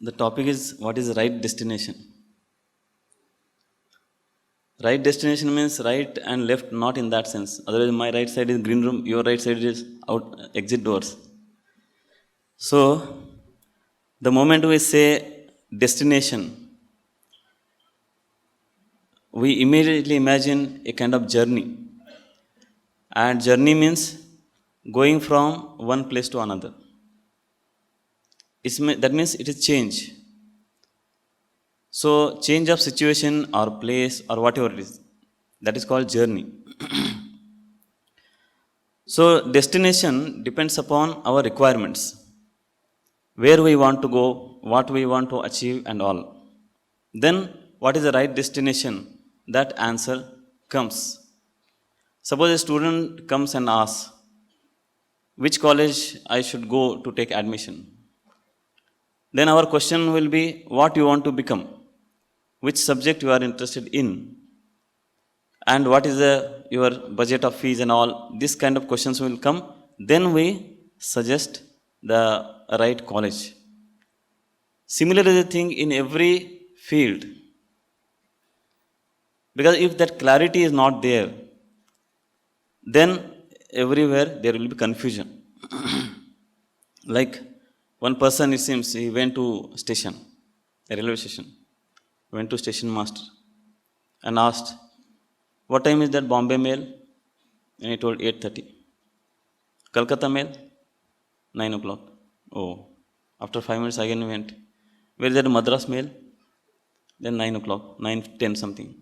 The topic is what is right destination. Right destination means right and left, not in that sense. Otherwise, my right side is green room, your right side is out exit doors. So, the moment we say destination, we immediately imagine a kind of journey. And journey means going from one place to another. That means it is change. So, change of situation or place or whatever it is, that is called journey. So, destination depends upon our requirements, where we want to go, what we want to achieve, and all. Then, what is the right destination? That answer comes. Suppose a student comes and asks, which college I should go to take admission? Then our question will be, what you want to become? Which subject you are interested in? And what is your budget of fees and all? This kind of questions will come. Then we suggest the right college. Similarly, the thing in every field. Because if that clarity is not there, then everywhere there will be confusion. Like one person, it seems, he went to station, a railway station, went to station master and asked, what time is that Bombay mail? And he told 8:30. Calcutta mail? 9 o'clock. Oh, after 5 minutes again he went. Where is that Madras mail? Then 9 o'clock, 9:10 something.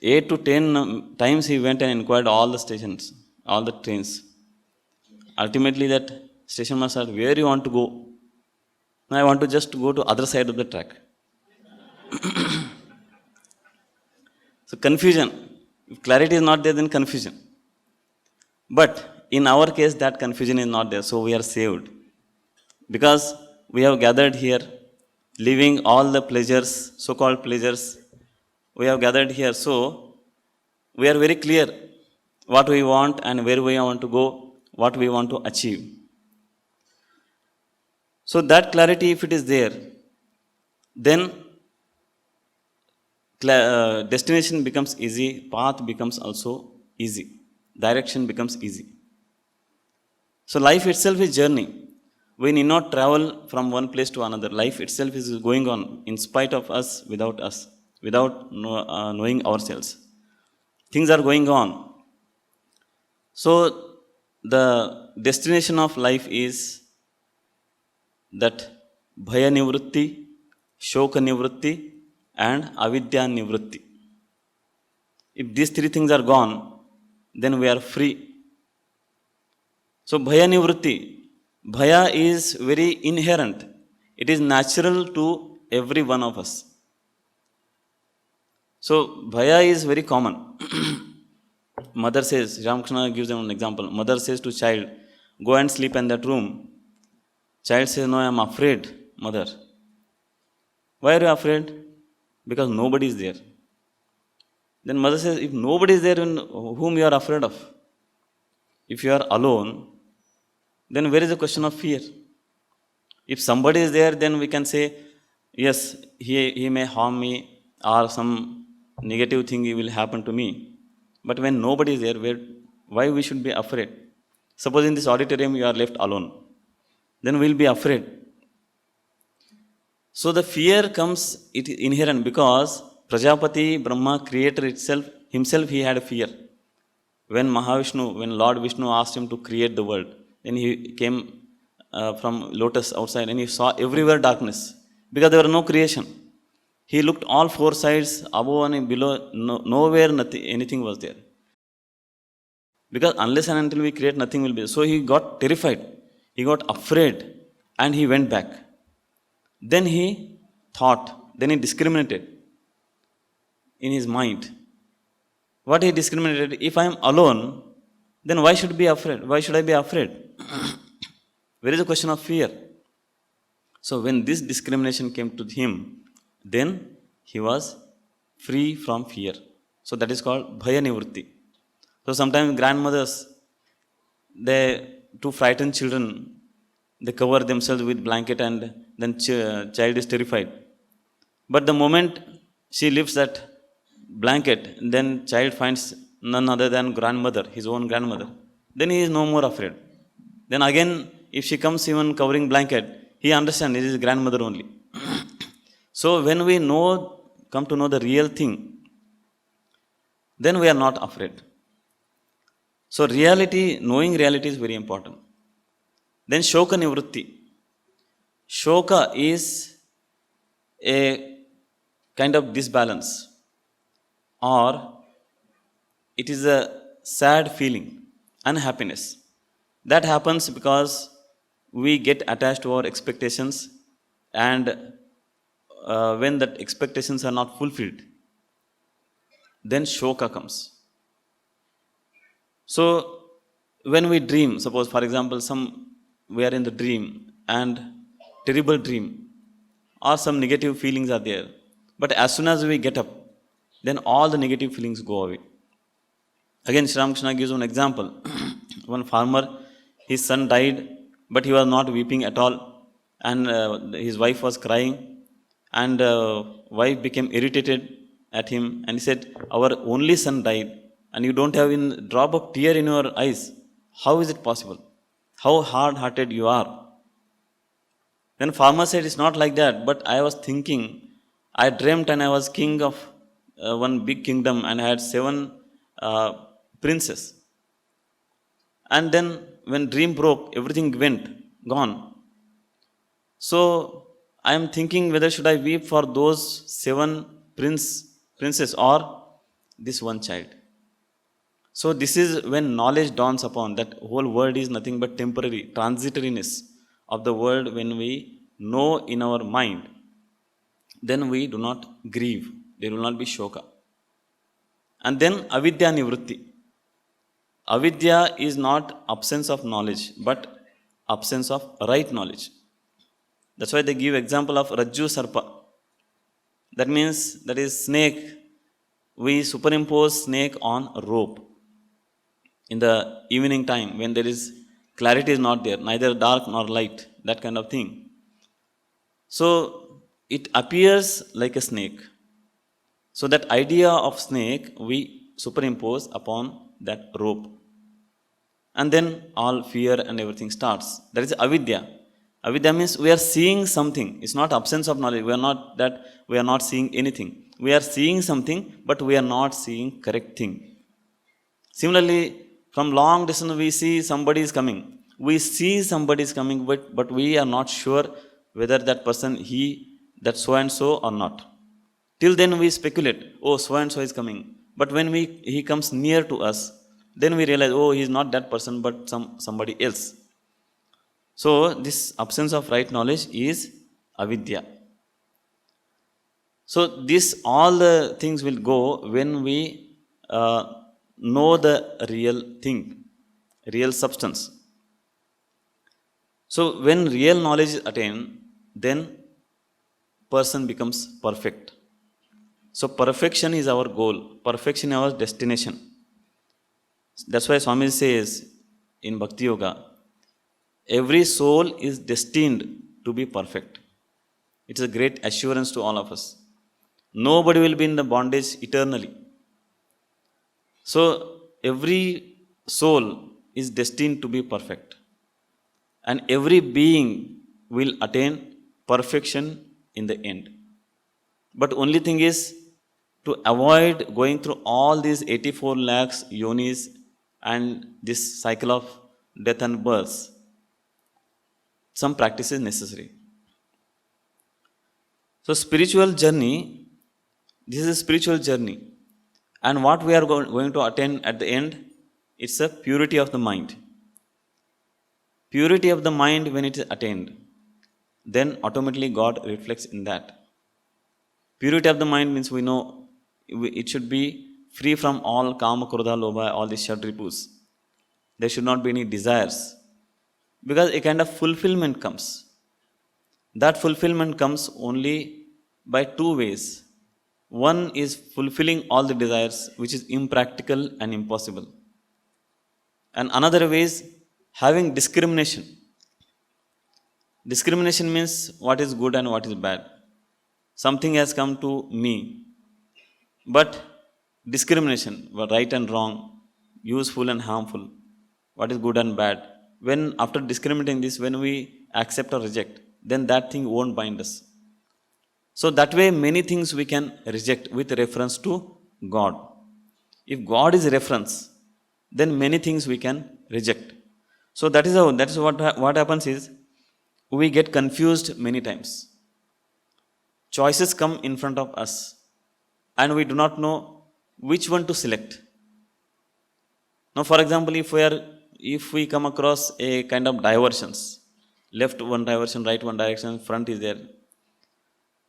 8 to 10 times he went and inquired all the stations, all the trains. Ultimately that station master said, where you want to go? I want to just go to other side of the track. So confusion. If clarity is not there, then confusion. But in our case, that confusion is not there, so we are saved. Because we have gathered here, leaving all the pleasures, so-called pleasures, we have gathered here, so we are very clear what we want and where we want to go, what we want to achieve. So that clarity, if it is there, then destination becomes easy, path becomes also easy, direction becomes easy. So life itself is journey. We need not travel from one place to another. Life itself is going on in spite of us, without knowing ourselves. Things are going on. So the destination of life is that bhaya nivrutti, shoka nivrutti, and avidya nivrutti. If these three things are gone, then we are free. So bhaya nivrutti, bhaya is very inherent. It is natural to every one of us. So bhaya is very common. Mother says, Ramakrishna gives them an example. Mother says to child, go and sleep in that room. Child says, no, I am afraid, mother. Why are you afraid? Because nobody is there. Then mother says, if nobody is there, then whom you are afraid of? If you are alone, then where is the question of fear? If somebody is there, then we can say, yes, he may harm me or some negative thing will happen to me. But when nobody is there, why we should be afraid? Suppose in this auditorium you are left alone. Then we will be afraid. So the fear comes, it is inherent because Prajapati, Brahma, creator himself he had a fear. When Lord Vishnu asked him to create the world, then he came from lotus outside and he saw everywhere darkness because there was no creation. He looked all four sides, above and below, nowhere anything was there. Because unless and until we create, nothing will be there. So he got terrified, he got afraid, and he went back. Then he thought, then he discriminated in his mind. What he discriminated, if I am alone, then why should I be afraid? Why should I be afraid? Where is the question of fear? So when this discrimination came to him, then he was free from fear. So that is called bhaya nivrutti. So sometimes grandmothers, to frighten children, They cover themselves with blanket and then child is terrified. But the moment she lifts that blanket, then child finds none other than grandmother, his own grandmother. Then he is no more afraid. Then again, if she comes even covering blanket, he understands it is grandmother only. So when we come to know the real thing, then we are not afraid. So knowing reality is very important. Then shoka nivrutti. Shoka is a kind of disbalance, or it is a sad feeling, unhappiness. That happens because we get attached to our expectations, and when that expectations are not fulfilled, then shoka comes. So when we dream, suppose for example, we are in the dream and terrible dream, or some negative feelings are there. But as soon as we get up, then all the negative feelings go away. Again, Sri Ramakrishna gives one example. One farmer, his son died, but he was not weeping at all, and his wife was crying, and wife became irritated at him, and he said, "Our only son died, and you don't have a drop of tear in your eyes. How is it possible? How hard-hearted you are." Then farmer said, "It's not like that, but I was thinking, I dreamt and I was king of one big kingdom, and I had 7 princes. And then when dream broke, everything gone. So I am thinking whether should I weep for those 7 princes or this one child." So this is when knowledge dawns upon that whole world is nothing but temporary, transitoriness of the world. When we know in our mind, then we do not grieve. There will not be shoka. And then avidya nivrutti. Avidya is not absence of knowledge, but absence of right knowledge. That's why they give example of Rajju Sarpa. That means that is snake. We superimpose snake on a rope. In the evening time, when there is clarity is not there, neither dark nor light, that kind of thing. So it appears like a snake. So that idea of snake we superimpose upon that rope. And then all fear and everything starts. That is avidya. Avidya means we are seeing something. It's not absence of knowledge. We are not seeing anything. We are seeing something, but we are not seeing correct thing. Similarly, from long distance we see somebody is coming. We see somebody is coming, but we are not sure whether that person, that so and so or not. Till then we speculate, oh, so and so is coming. But when he comes near to us, then we realize, oh, he is not that person, but somebody else. So this absence of right knowledge is avidya. So all the things will go when we know the real thing, real substance. So when real knowledge is attained, then person becomes perfect. So perfection is our goal. Perfection is our destination. That's why Swami says in Bhakti Yoga, every soul is destined to be perfect. It is a great assurance to all of us. Nobody will be in the bondage eternally. So every soul is destined to be perfect. And every being will attain perfection in the end. But only thing is to avoid going through all these 84 lakhs yonis and this cycle of death and birth, some practice is necessary. So spiritual journey, this is a spiritual journey. And what we are going to attain at the end, it's a purity of the mind. Purity of the mind, when it is attained, then automatically God reflects in that. Purity of the mind means we know it should be free from all kama, krodha, lobha, all these shadripus. There should not be any desires. Because a kind of fulfillment comes. That fulfillment comes only by 2 ways. One is fulfilling all the desires, which is impractical and impossible. And another way is having discrimination. Discrimination means what is good and what is bad. Something has come to me, but discrimination, right and wrong, useful and harmful, what is good and bad. When after discriminating this, when we accept or reject, then that thing won't bind us. So that way, many things we can reject with reference to God. If God is reference, then many things we can reject. So that is how. That is what happens is we get confused many times. Choices come in front of us, and we do not know which one to select. Now, for example, if we come across a kind of diversions, left one direction, right one direction, front is there,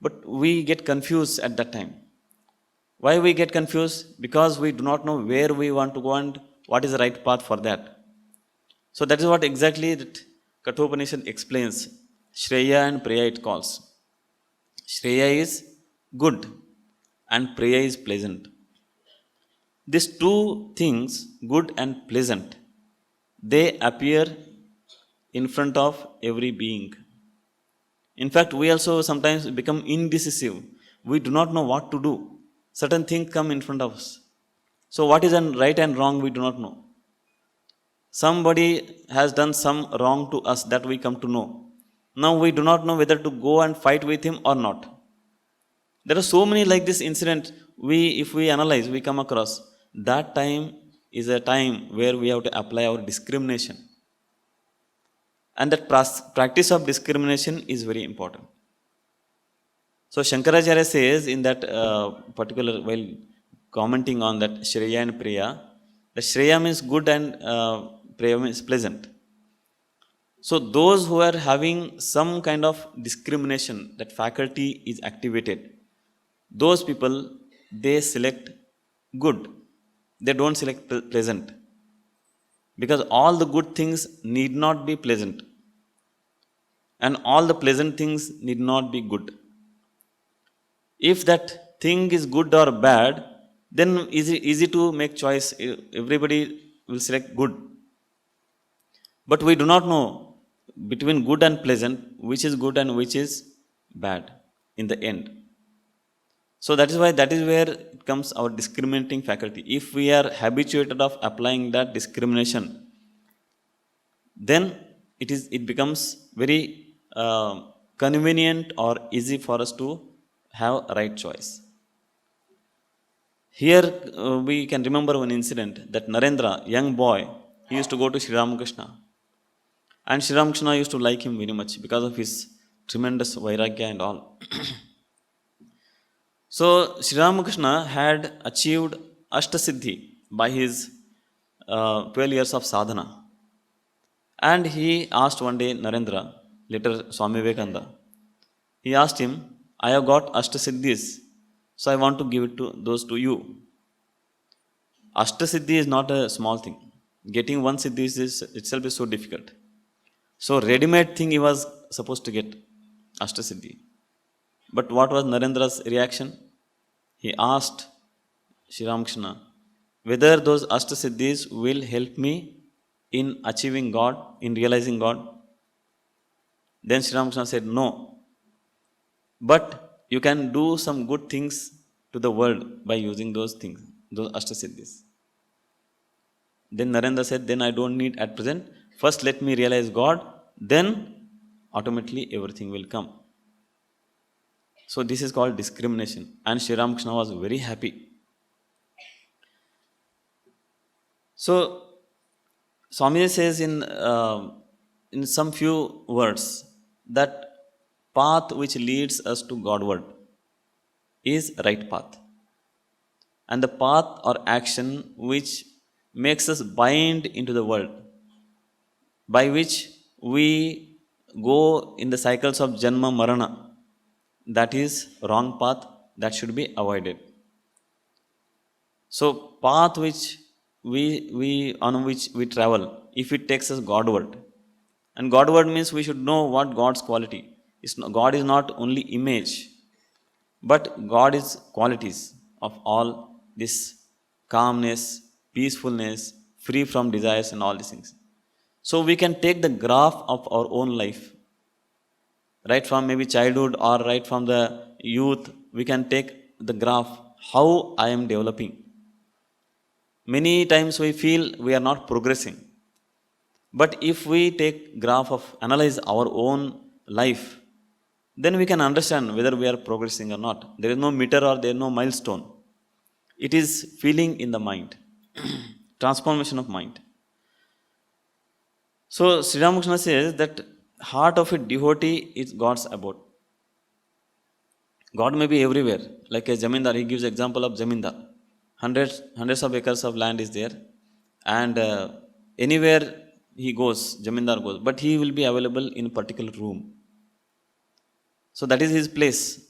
but we get confused at that time. Why we get confused? Because we do not know where we want to go and what is the right path for that. So that is what exactly that Kathopanishad explains. Shreya and Preya it calls. Shreya is good and Preya is pleasant. These two things, good and pleasant, they appear in front of every being. In fact, we also sometimes become indecisive. We do not know what to do. Certain things come in front of us. So, what is right and wrong, we do not know. Somebody has done some wrong to us that we come to know. Now, we do not know whether to go and fight with him or not. There are so many like this incident. If we analyze, we come across. That time is a time where we have to apply our discrimination. And that practice of discrimination is very important. So Shankaracharya says in that particular, while commenting on that Shreya and Priya, the Shreya means good and Priya means pleasant. So those who are having some kind of discrimination, that faculty is activated, those people, they select good. They don't select pleasant. Because all the good things need not be pleasant. And all the pleasant things need not be good. If that thing is good or bad, then easy to make choice. Everybody will select good. But we do not know between good and pleasant, which is good and which is bad in the end. So that is where it comes our discriminating faculty. If we are habituated of applying that discrimination, then it becomes very convenient or easy for us to have a right choice. Here we can remember one incident that Narendra, young boy, he used to go to Sri Ramakrishna. And Sri Ramakrishna used to like him very much because of his tremendous vairagya and all. So Sri Ramakrishna had achieved Ashtasiddhi by his 12 years of sadhana. And he asked one day Narendra, later Swami Vivekananda, he asked him, I have got Ashtasiddhis, so I want to give those to you. Ashtasiddhi is not a small thing. Getting one siddhi itself is so difficult. So ready-made thing he was supposed to get, Ashtasiddhi. But what was Narendra's reaction? He asked Sri Ramakrishna whether those Ashtasiddhis will help me in achieving God, in realizing God. Then Sri Ramakrishna said, no. But you can do some good things to the world by using those things, those Ashtasiddhis. Then Narendra said, then I don't need at present. First let me realize God, then automatically everything will come. So this is called discrimination. And Sri Ramakrishna was very happy. So Swami says in some few words that path which leads us to Godward is right path. And the path or action which makes us bind into the world, by which we go in the cycles of Janma Marana, that is wrong path, that should be avoided. So path which on which we travel, if it takes us Godward, and Godward means we should know what God's quality is. God is not only image, but God is qualities of all this calmness, peacefulness, free from desires and all these things. So we can take the graph of our own life Right from maybe childhood or right from the youth, we can take the graph how I am developing. Many times we feel we are not progressing, but if we take graph of analyze our own life, then we can understand whether we are progressing or not. There is no meter or there is no milestone. It is feeling in the mind. Transformation of mind. So Sri Ramakrishna says that heart of a devotee is God's abode. God may be everywhere. Like a zamindar, he gives example of zamindar. Hundreds of acres of land is there, and anywhere he goes, zamindar goes, but he will be available in a particular room. So that is his place.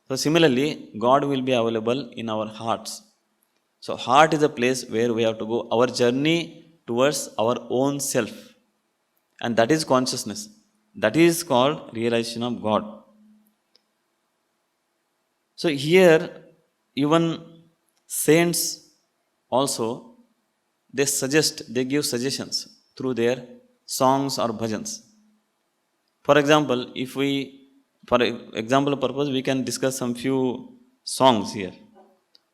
So similarly, God will be available in our hearts. So heart is a place where we have to go our journey towards our own self, and that is consciousness. That is called realization of God. So here, even saints also, they give suggestions through their songs or bhajans. For example, if we, for example purpose, we can discuss some few songs here.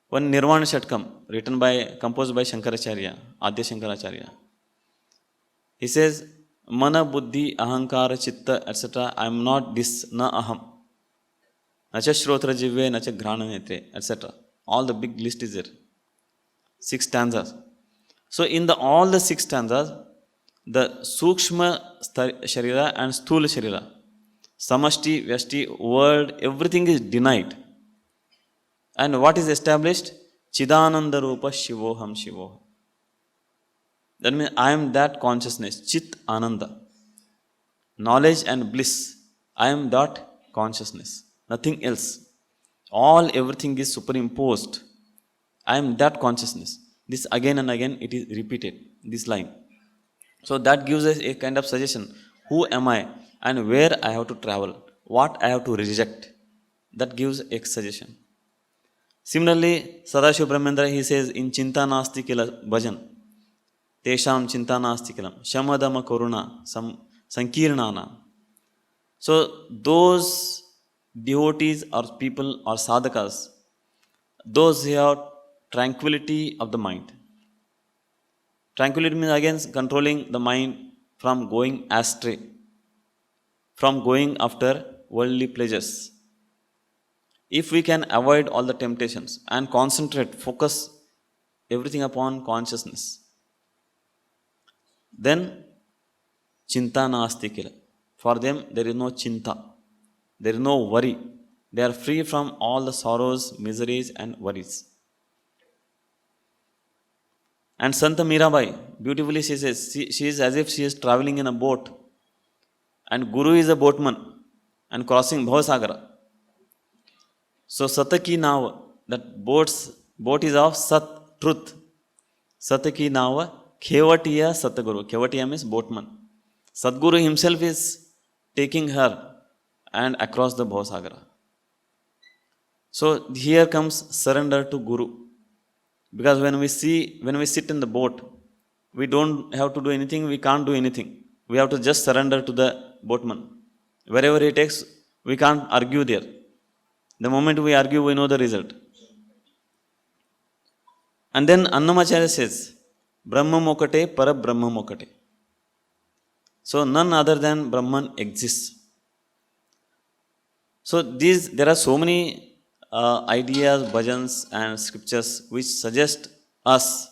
One Nirvana Shatkam, composed by Shankaracharya, Adya Shankaracharya. He says, Mana Buddhi Ahankara Chitta, etc. I am not this, na aham. Nacha Shrotra Jive, Nacha Grana Netre, etc. All the big list is there. 6 stanzas. So in all the 6 stanzas, the Sukshma Sharira and Sthula Sharira, Samashti, Vyashti, world, everything is denied. And what is established? Chidananda Rupa Shivoham Shivoham. That means I am that consciousness, Chit Ananda. Knowledge and bliss. I am that consciousness. Nothing else. Everything is superimposed. I am that consciousness. This again and again it is repeated, this line. So that gives us a kind of suggestion. Who am I and where I have to travel? What I have to reject? That gives a suggestion. Similarly, Sadashiva Brahmendra, he says in Chinta Nasti Kila Bhajan, Tesham Chinta Nasti Kilam, Shamadama Koruna, Sankirnana. So those devotees or people or sadhakas, those who have tranquility of the mind. Tranquility means again controlling the mind from going astray, from going after worldly pleasures. If we can avoid all the temptations and concentrate, focus everything upon consciousness, then chinta nasti kila. For them, there is no chinta, there is no worry. They are free from all the sorrows, miseries, and worries. And Santa Mirabai, beautifully she says, she is as if she is traveling in a boat, and Guru is a boatman and crossing Bhavasagara. So Sataki Nava, that boat is of Sat, truth. Sataki Nava, Khevatiya Sataguru. Khevatiya means boatman. Sadguru himself is taking her and across the Bhavasagara. So here comes surrender to Guru. Because when we sit in the boat, we don't have to do anything, we can't do anything. We have to just surrender to the boatman. Wherever he takes, we can't argue there. The moment we argue, we know the result. And then Annamacharya says, Brahmam okate, para Brahmam okate. So none other than Brahman exists. So there are so many ideas, bhajans and scriptures which suggest us,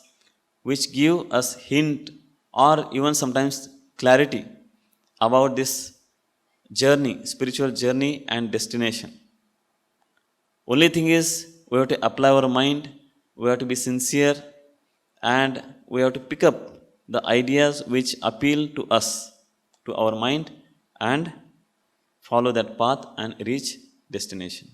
which give us hint or even sometimes clarity about this journey, spiritual journey and destination. Only thing is, we have to apply our mind, we have to be sincere, and we have to pick up the ideas which appeal to us, to our mind, and follow that path and reach destination.